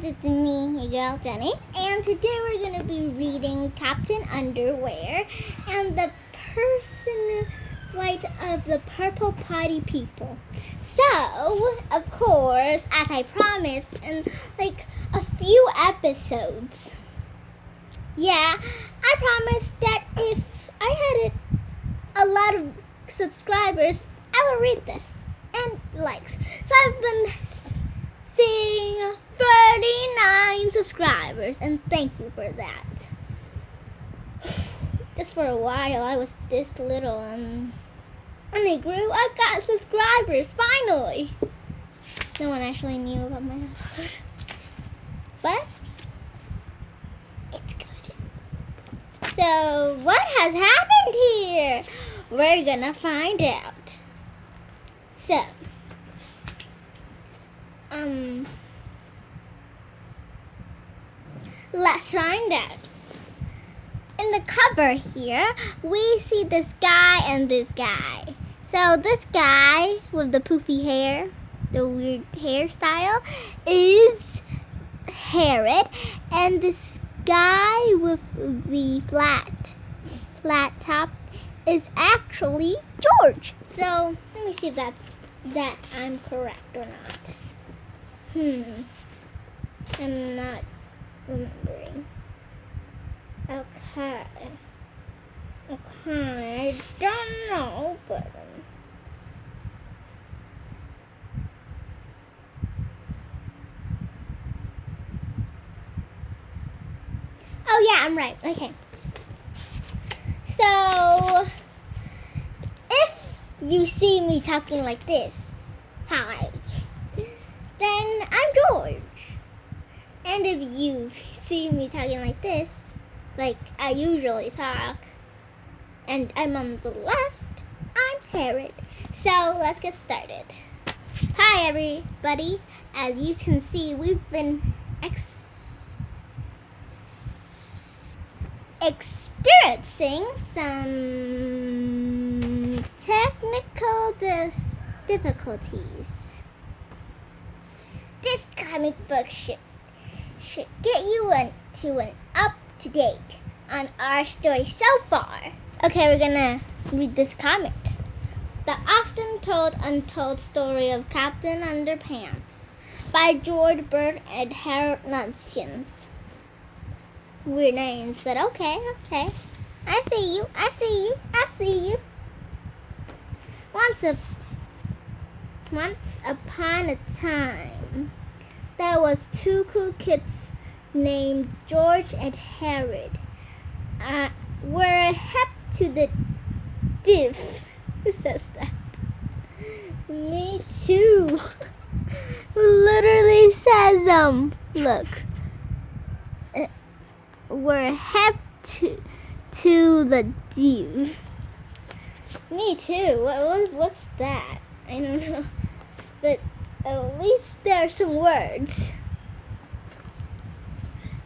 guys, it's me, your girl Jenny, and today we're going to be reading Captain Underwear and the person flight of the purple potty people. So, of course, as I promised in like a few episodes, I promised that if I had a lot of subscribers, I will read this and likes. So I've been seeing 39 subscribers, and thank you for that. Just for a while I was this little and it grew. I got subscribers finally. No one actually knew about my episode, but it's good. So what has happened here? We're gonna find out. So let's find out. In the cover here, we see this guy and this guy. So this guy with the poofy hair, the weird hairstyle, is Herod, and this guy with the flat top is actually George. So let me see if that I'm correct or not. I'm not remembering. Okay, I don't know, but oh yeah, I'm right. Okay. So if you see me talking like this, hi, then I'm George. And if you see me talking like this, like I usually talk, and I'm on the left, I'm Herod. So let's get started. Hi everybody. As you can see, we've been experiencing some technical difficulties. This comic book should get you to an up-to-date on our story so far. Okay, we're gonna read this comic. The often told untold story of Captain Underpants by George Bird and Harold Nunskins. Weird names, but okay. I see you. Once upon a time, there was two cool kids named George and Herod. Were hep to the diff. Who says that? Me too. Literally says look. We're hep to the diff. Me too. What's that? I don't know. But at least there are some words.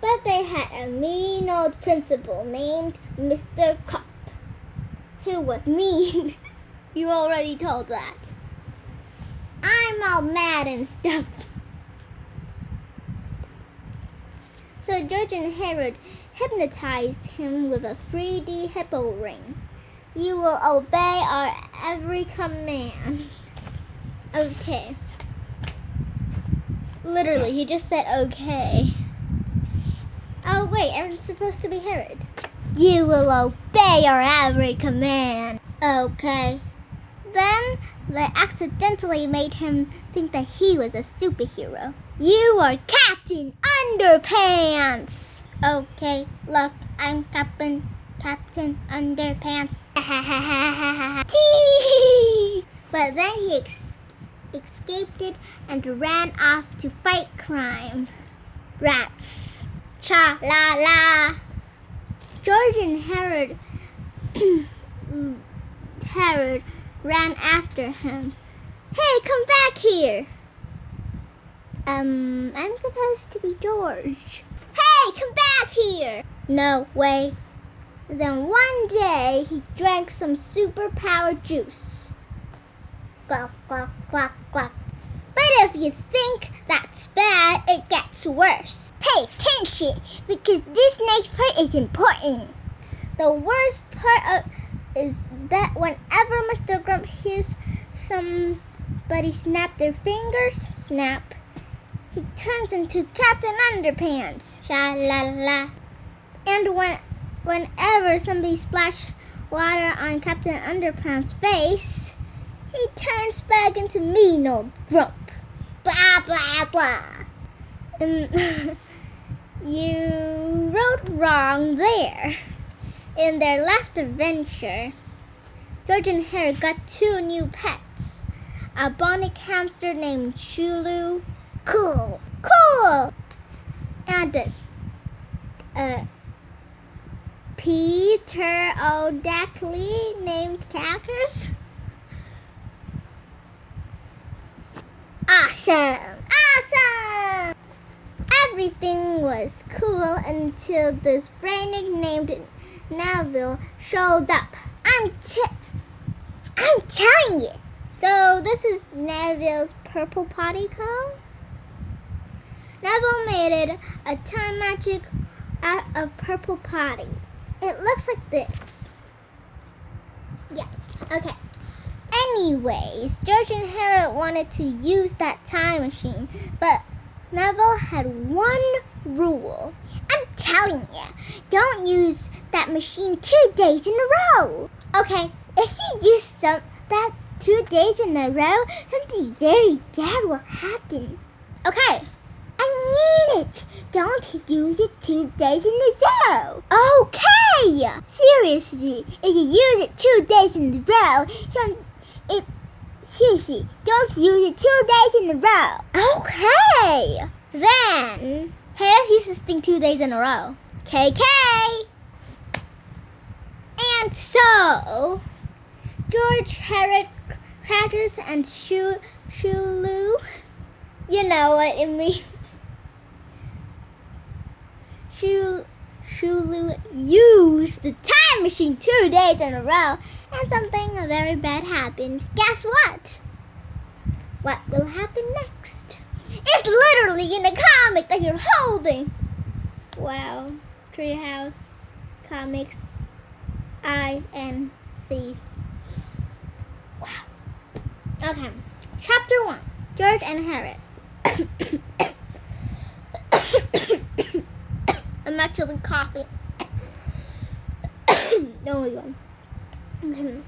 But they had a mean old principal named Mr. Cop, who was mean. You already told that. I'm all mad and stuff. So George and Herod hypnotized him with a 3D hippo ring. You will obey our every command. Okay. Literally, he just said okay. Oh wait, I'm supposed to be Herod. You will obey our every command. Okay. Then they accidentally made him think that he was a superhero. You are Captain Underpants. Okay, look, I'm Captain Underpants. But then he escaped it and ran off to fight crime. Rats. Cha la la. George and Herod ran after him. Hey, come back here. I'm supposed to be George. Hey, come back here. No way. Then one day he drank some superpower juice. Glug, glug, glug, glug. But And if you think that's bad, it gets worse. Pay attention, because this next part is important. The worst part is that whenever Mr. Grump hears somebody snap their fingers, snap, he turns into Captain Underpants. Sha-la-la. And whenever somebody splashes water on Captain Underpants' face, he turns back into mean old Grump. Blah, blah, blah. And you wrote wrong there. In their last adventure, George and Harry got 2 new pets. A bionic hamster named Shulu. Cool. And a pterodactyl named Crackers. Awesome! Everything was cool until this brainiac named Neville showed up. I'm telling you. So this is Neville's purple potty code. Neville made it a time magic out of purple potty. It looks like this. Yeah, okay. Anyways, George and Harry wanted to use that time machine, but Neville had one rule. I'm telling you, don't use that machine 2 days in a row. Okay, if you use that 2 days in a row, something very bad will happen. Okay, I mean it. Don't use it 2 days in a row. Okay, seriously, if you use it 2 days in a row, seriously, don't use it 2 days in a row. Okay. Then, hey, let's use this thing 2 days in a row. KK. And so, George, Harry, Crackers, and Shulu, you know what it means. Shulu used the time machine 2 days in a row, and something very bad happened. Guess what? What will happen next? It's literally in the comic that you're holding. Wow. Treehouse Comics INC. Wow. Okay. Chapter 1. George and Harriet. I'm actually coughing. There we go. Okay.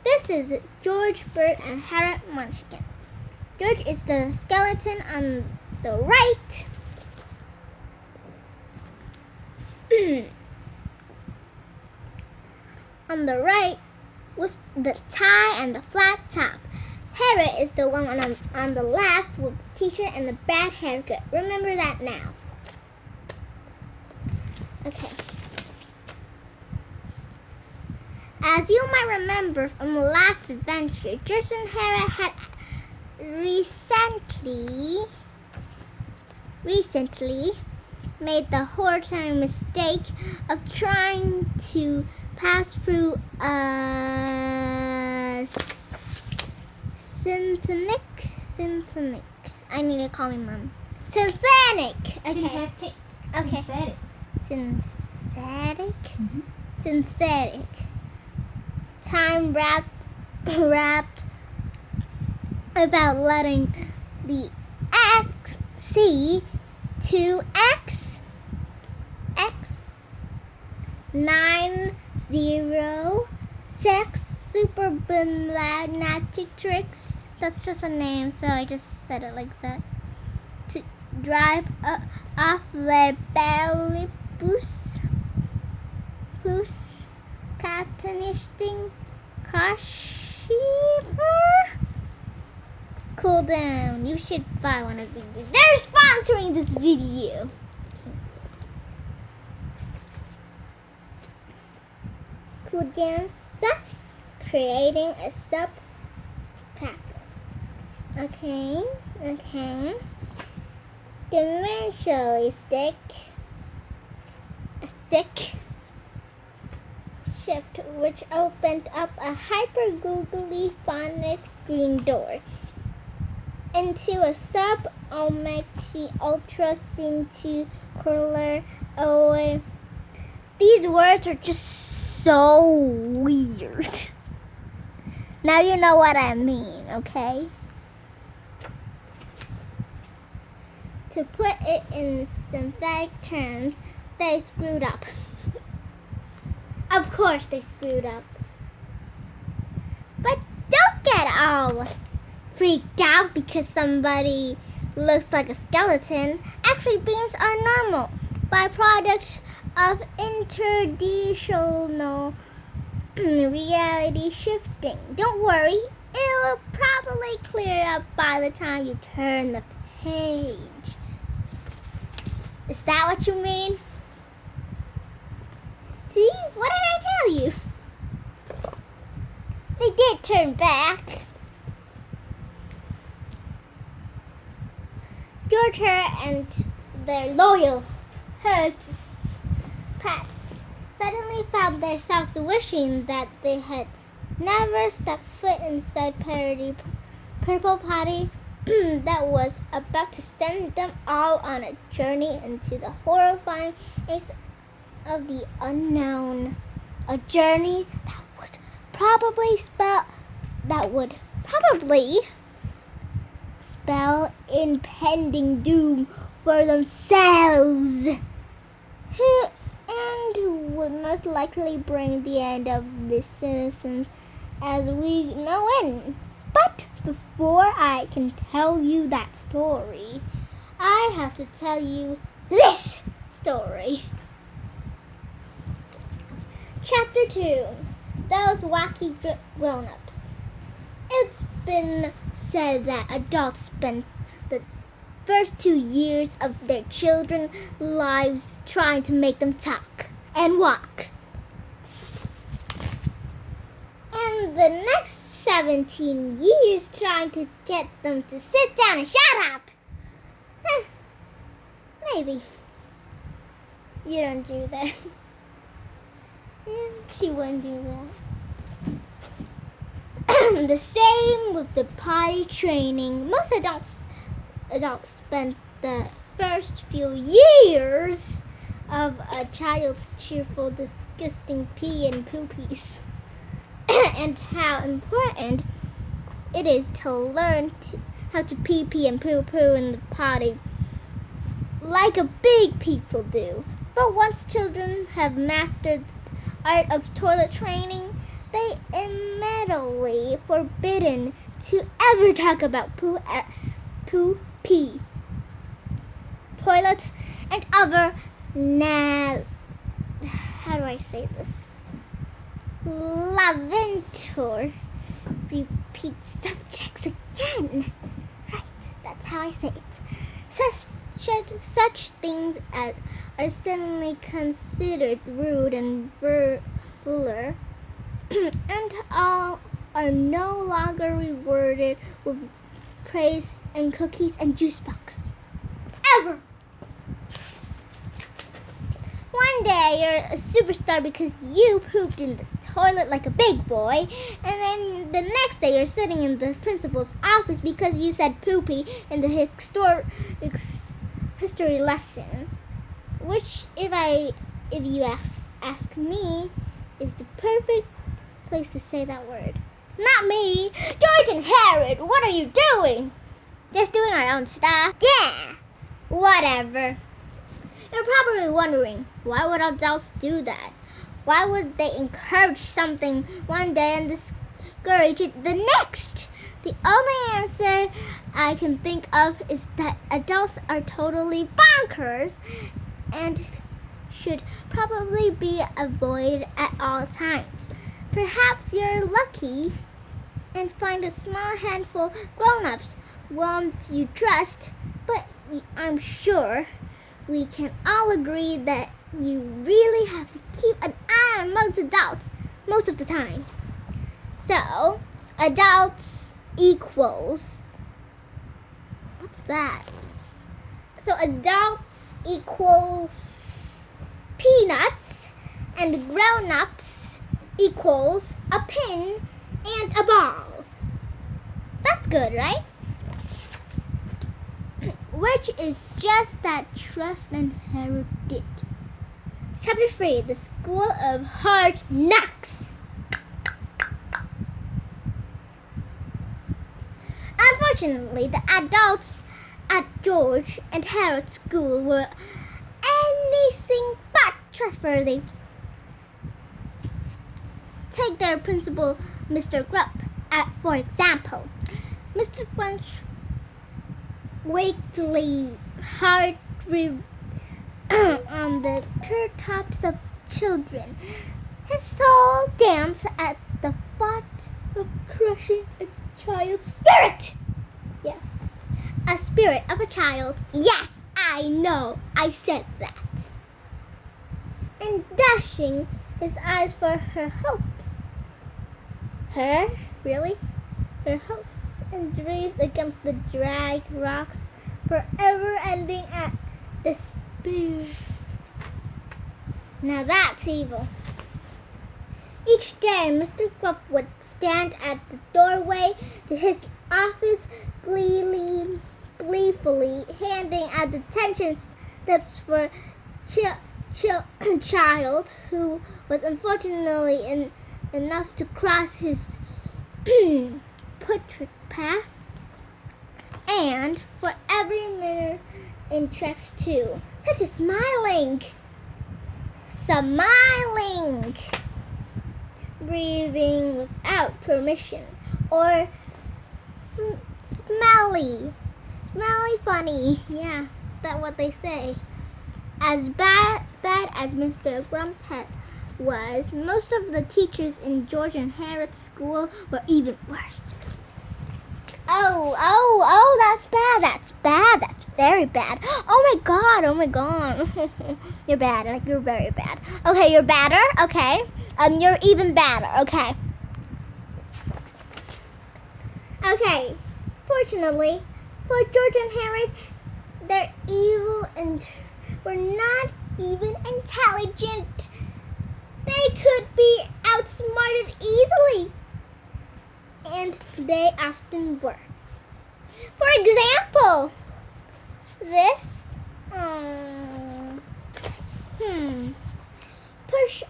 This is George, Bert, and Harriet Munchkin. George is the skeleton on the right. On the right with the tie and the flat top. Harriet is the one on the left with the t-shirt and the bad haircut. Remember that now. Okay. As you might remember from the last adventure, George and Harriet had recently made the horrifying mistake of trying to pass through a synthetic. I need to call my mom. Synthetic. Okay. Okay. Synthetic. Mm-hmm. Synthetic. Time wrapped about letting the X906 Super Magnetic Tricks. That's just a name, so I just said it like that. To drive off their belly boost Captaining Crusher. Cool down. You should buy one of these. They're sponsoring this video. Cool down. Thus creating a sub pack. Okay. Dimensionally stick. A stick shift, which opened up a hyper googly phonic screen door. into a sub-almighty ultra to curler away. These words are just so weird. Now you know what I mean, okay? To put it in synthetic terms, they screwed up. Of course they screwed up. But don't get all freaked out because somebody looks like a skeleton. Actually, beams are normal byproduct of interdimensional reality shifting. Don't worry, it'll probably clear up by the time you turn the page. Is that what you mean? See? What did I tell you? They did turn back. Georgia and their loyal pets suddenly found themselves wishing that they had never stepped foot inside Purple Potty that was about to send them all on a journey into the horrifying ace of the unknown. A journey that would probably spell impending doom for themselves, and would most likely bring the end of the citizens as we know it. But before I can tell you that story, I have to tell you this story. Chapter 2. Those wacky grown-ups. It's been said that adults spend the first 2 years of their children's lives trying to make them talk and walk. And the next 17 years trying to get them to sit down and shut up. Maybe. You don't do that. She wouldn't do that. The same with the potty training. Most adults spend the first few years of a child's cheerful, disgusting pee and poopies. And how important it is to learn how to pee and poo in the potty like a big people do. But once children have mastered the art of toilet training, they immediately forbidden to ever talk about pee, toilets, and other how do I say this? Laventure repeat subjects again. Right, that's how I say it. Such things as are suddenly considered rude and vulgar, and all are no longer rewarded with praise and cookies and juice box. Ever! One day you're a superstar because you pooped in the toilet like a big boy, and then the next day you're sitting in the principal's office because you said poopy in the history lesson, which if you ask me, is the perfect place to say that word. Not me. George and Herod, what are you doing? Just doing our own stuff. Yeah, whatever. You're probably wondering, why would adults do that? Why would they encourage something one day and discourage it the next? The only answer I can think of is that adults are totally bonkers and should probably be avoided at all times. Perhaps you're lucky and find a small handful of grown-ups whom you trust, but I'm sure we can all agree that you really have to keep an eye on most adults most of the time. So, adults equals... What's that? So, adults equals peanuts, and grown-ups equals a pin and a ball. That's good, right? which is just that Trust and Herod did. Chapter 3, The School of Hard Knocks. Unfortunately, the adults at George and Harold's school were anything but trustworthy. Take their principal, Mr. Grump, for example. Mr. Grump's weekly hard on the tops of children. His soul danced at the thought of crushing a child's spirit. Yes, a spirit of a child. Yes, I know, I said that. And dashing his eyes for her hopes. Her? Really? Her hopes, and dreams against the drag rocks, forever ending at despair. Now that's evil. Each day, Mr. Grump would stand at the doorway to his office, gleefully handing out detention slips for child who was unfortunately enough to cross his portrait path, and for every minor in tracks too, such as smiling, breathing without permission, or smelly funny. Yeah, that's what they say. As bad as Mr. Grump was, most of the teachers in George and Harold's school were even worse. Oh, that's bad. That's very bad. Oh my god. You're bad, like you're very bad. Okay, you're badder, okay. You're even badder, okay. Okay, fortunately, for George and Harold, they're evil and were not even intelligent. They could be outsmarted easily, and they often were. For example, this push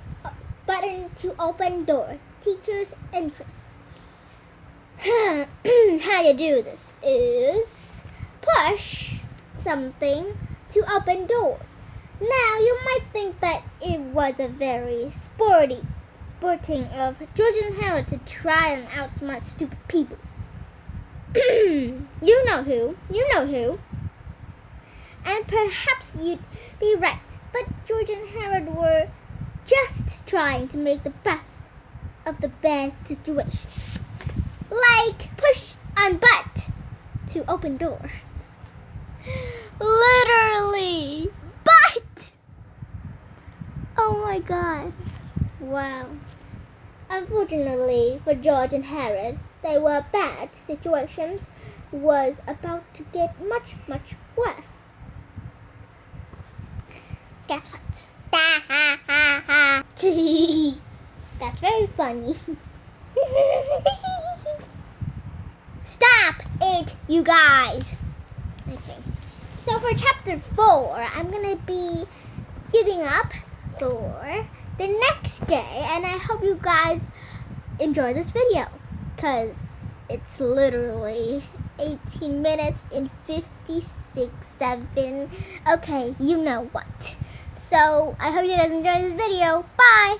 button to open door. Teacher's interest. How you do this is push something to open door. Now you might think that it was a very sporting of George and Harold to try and outsmart stupid people. You know who. And perhaps you'd be right, but George and Harold were just trying to make the best of the bad situation. Like push on butt to open door. Literally. But! Oh my god. Wow. Unfortunately for George and Harold, they were bad situations was about to get much, much worse. Guess what? That's very funny. Stop it, you guys. Okay. So for chapter 4, I'm going to be giving up for the next day. And I hope you guys enjoy this video, because it's literally 18 minutes and 56 Okay, you know what. So I hope you guys enjoyed this video. Bye.